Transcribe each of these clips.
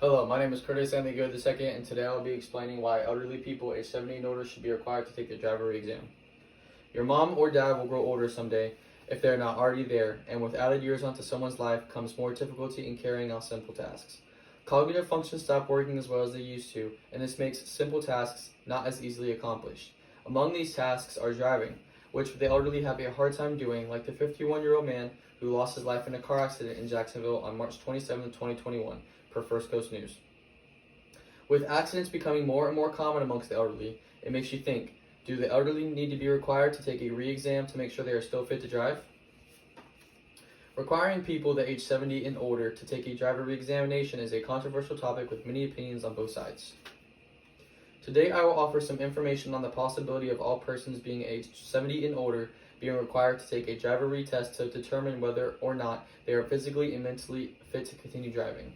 Hello, my name is Curtis Anthony Good II, and today I'll be explaining why elderly people age 70 and older should be required to take their driver exam. Your mom or dad will grow older someday if they're not already there, and with added years onto someone's life comes more difficulty in carrying out simple tasks. Cognitive functions stop working as well as they used to, and this makes simple tasks not as easily accomplished. Among these tasks are driving, which the elderly have a hard time doing, like the 51-year-old man who lost his life in a car accident in Jacksonville on March 27, 2021, per First Coast News. With accidents becoming more and more common amongst the elderly, it makes you think, do the elderly need to be required to take a re-exam to make sure they are still fit to drive? Requiring people that age 70 and older to take a driver re-examination is a controversial topic with many opinions on both sides. Today I will offer some information on the possibility of all persons being aged 70 and older being required to take a driver retest to determine whether or not they are physically and mentally fit to continue driving.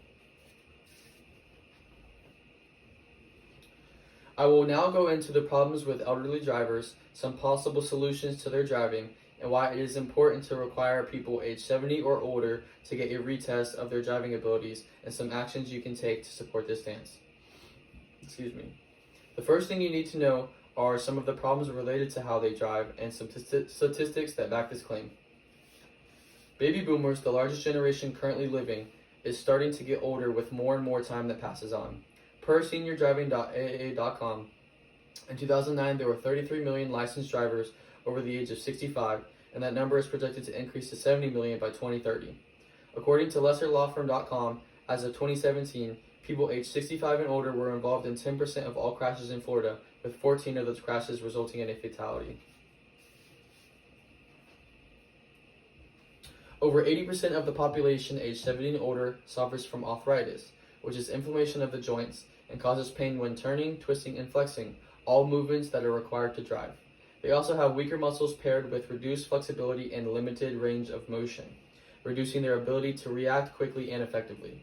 I will now go into the problems with elderly drivers, some possible solutions to their driving, and why it is important to require people aged 70 or older to get a retest of their driving abilities, and some actions you can take to support this stance. The first thing you need to know are some of the problems related to how they drive and some statistics that back this claim. Baby boomers, the largest generation currently living, is starting to get older with more and more time that passes on. Per seniordriving.aaa.com, in 2009 there were 33 million licensed drivers over the age of 65, and that number is projected to increase to 70 million by 2030. According to lesserlawfirm.com, as of 2017, people aged 65 and older were involved in 10% of all crashes in Florida, with 14 of those crashes resulting in a fatality. Over 80% of the population aged 70 and older suffers from arthritis, which is inflammation of the joints and causes pain when turning, twisting, and flexing, all movements that are required to drive. They also have weaker muscles paired with reduced flexibility and limited range of motion, reducing their ability to react quickly and effectively.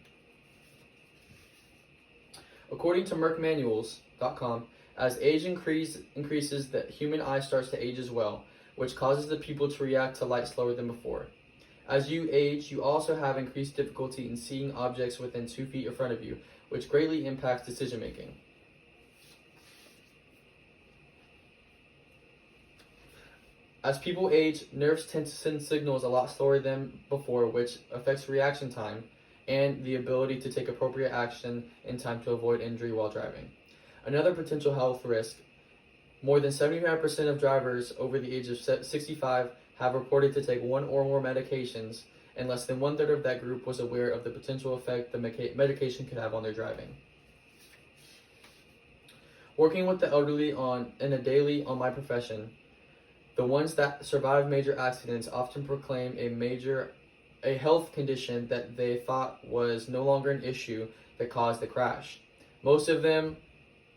According to merckmanuals.com, as age increases, the human eye starts to age as well, which causes the pupil to react to light slower than before. As you age, you also have increased difficulty in seeing objects within 2 feet in front of you, which greatly impacts decision making. As people age, nerves tend to send signals a lot slower than before, which affects reaction time and the ability to take appropriate action in time to avoid injury while driving. Another potential health risk: more than 75% of drivers over the age of 65 have reported to take one or more medications, and less than 1/3 of that group was aware of the potential effect the medication could have on their driving. Working with the elderly in a daily on my profession, the ones that survive major accidents often proclaim a health condition that they thought was no longer an issue that caused the crash. Most of them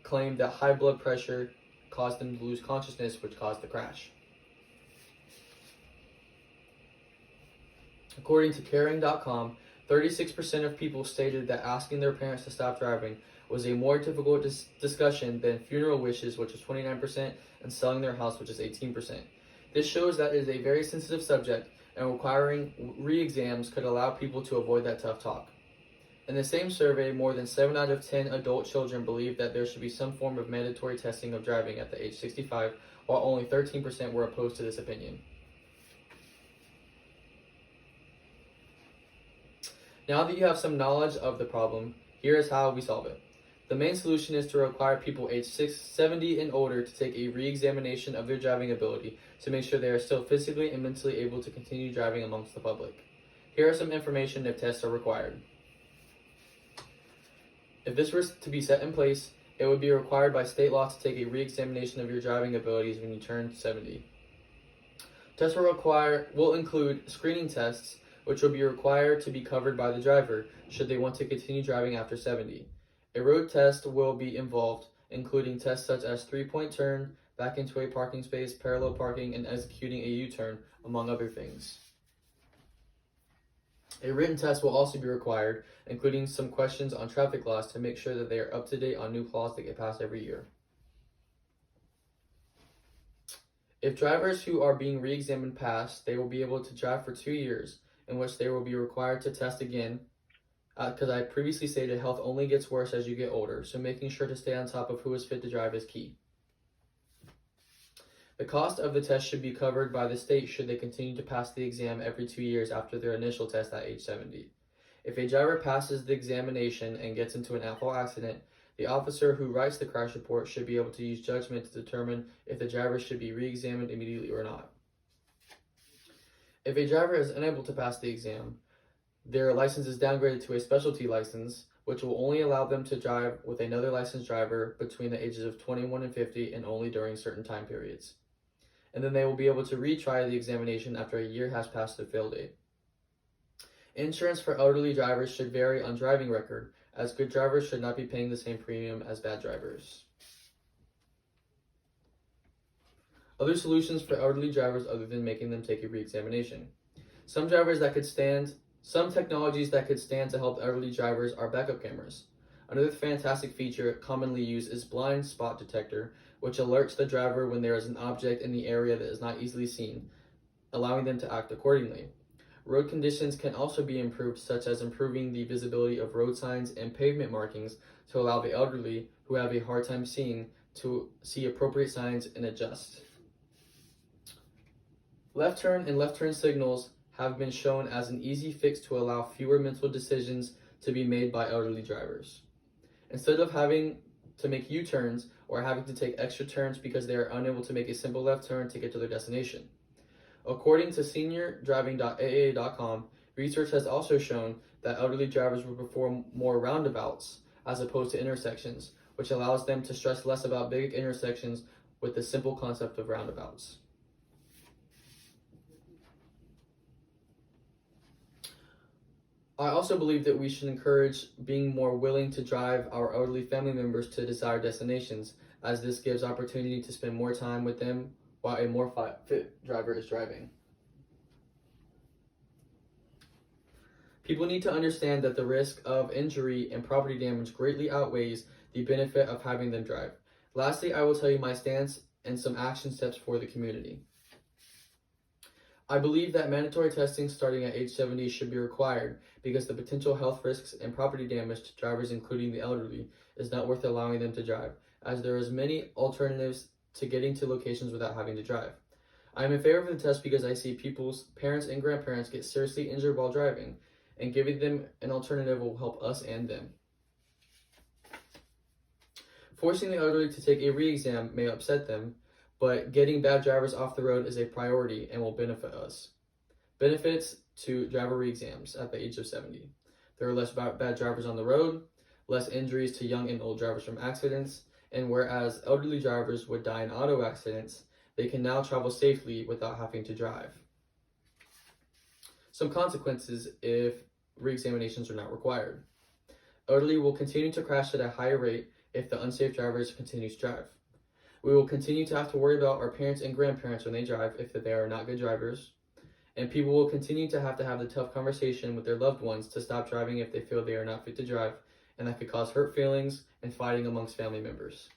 claim that high blood pressure caused them to lose consciousness, which caused the crash. According to caring.com, 36% of people stated that asking their parents to stop driving was a more difficult discussion than funeral wishes, which is 29%, and selling their house, which is 18%. This shows that it is a very sensitive subject, and requiring re-exams could allow people to avoid that tough talk. In the same survey, more than 7 out of 10 adult children believe that there should be some form of mandatory testing of driving at the age 65, while only 13% were opposed to this opinion. Now that you have some knowledge of the problem, here is how we solve it. The main solution is to require people aged 70 and older to take a re-examination of their driving ability to make sure they are still physically and mentally able to continue driving amongst the public. Here are some information if tests are required. If this were to be set in place, it would be required by state law to take a re-examination of your driving abilities when you turn 70. Tests will include screening tests, which will be required to be covered by the driver should they want to continue driving after 70. A road test will be involved, including tests such as 3-point turn, back into a parking space, parallel parking, and executing a U-turn, among other things. A written test will also be required, including some questions on traffic laws to make sure that they are up to date on new laws that get passed every year. If drivers who are being re-examined pass, they will be able to drive for 2 years, in which they will be required to test again because I previously stated health only gets worse as you get older, so making sure to stay on top of who is fit to drive is key. The cost of the test should be covered by the state should they continue to pass the exam every 2 years after their initial test at age 70. If a driver passes the examination and gets into an at-fault accident, the officer who writes the crash report should be able to use judgment to determine if the driver should be re-examined immediately or not. If a driver is unable to pass the exam, their license is downgraded to a specialty license, which will only allow them to drive with another licensed driver between the ages of 21 and 50 and only during certain time periods. And then they will be able to retry the examination after a year has passed the fail date. Insurance for elderly drivers should vary on driving record, as good drivers should not be paying the same premium as bad drivers. Other solutions for elderly drivers other than making them take a re-examination. Some technologies that could stand to help elderly drivers are backup cameras. Another fantastic feature commonly used is blind spot detector, which alerts the driver when there is an object in the area that is not easily seen, allowing them to act accordingly. Road conditions can also be improved, such as improving the visibility of road signs and pavement markings to allow the elderly who have a hard time seeing to see appropriate signs and adjust. Left turn and left turn signals have been shown as an easy fix to allow fewer mental decisions to be made by elderly drivers. Instead of having to make U-turns or having to take extra turns because they are unable to make a simple left turn to get to their destination. According to seniordriving.aa.com, research has also shown that elderly drivers will perform more roundabouts as opposed to intersections, which allows them to stress less about big intersections with the simple concept of roundabouts. I also believe that we should encourage being more willing to drive our elderly family members to desired destinations, as this gives opportunity to spend more time with them while a more fit driver is driving. People need to understand that the risk of injury and property damage greatly outweighs the benefit of having them drive. Lastly, I will tell you my stance and some action steps for the community. I believe that mandatory testing starting at age 70 should be required because the potential health risks and property damage to drivers, including the elderly, is not worth allowing them to drive, as there is many alternatives to getting to locations without having to drive. I am in favor of the test because I see people's parents and grandparents get seriously injured while driving, and giving them an alternative will help us and them. Forcing the elderly to take a re-exam may upset them, but getting bad drivers off the road is a priority and will benefit us. Benefits to driver re-exams at the age of 70. There are less bad drivers on the road, less injuries to young and old drivers from accidents, and whereas elderly drivers would die in auto accidents, they can now travel safely without having to drive. Some consequences if re-examinations are not required. Elderly will continue to crash at a higher rate if the unsafe drivers continue to drive. We will continue to have to worry about our parents and grandparents when they drive if they are not good drivers. And people will continue to have the tough conversation with their loved ones to stop driving if they feel they are not fit to drive, and that could cause hurt feelings and fighting amongst family members.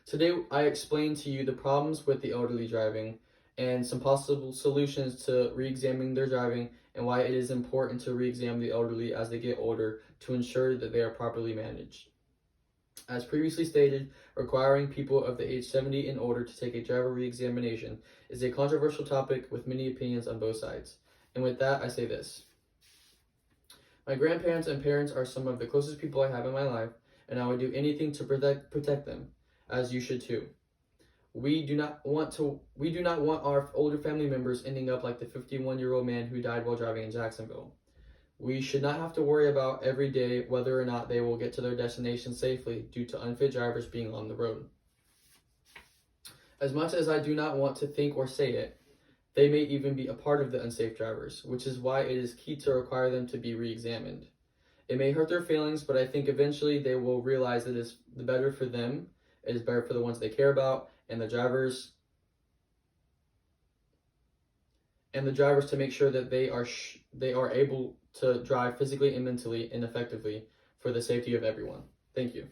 Today, I explained to you the problems with the elderly driving and some possible solutions to re-examining their driving and why it is important to re-examine the elderly as they get older to ensure that they are properly managed. As previously stated, requiring people of the age 70 and older to take a driver re-examination is a controversial topic with many opinions on both sides. And with that, I say this. My grandparents and parents are some of the closest people I have in my life, and I would do anything to protect them, as you should too. We do not want our older family members ending up like the 51-year-old man who died while driving in Jacksonville. We should not have to worry about every day whether or not they will get to their destination safely due to unfit drivers being on the road. As much as I do not want to think or say it, they may even be a part of the unsafe drivers, which is why it is key to require them to be re-examined. It may hurt their feelings, but I think eventually they will realize that it is better for them, it is better for the ones they care about, and the drivers to make sure that they are able to drive physically and mentally and effectively for the safety of everyone. Thank you.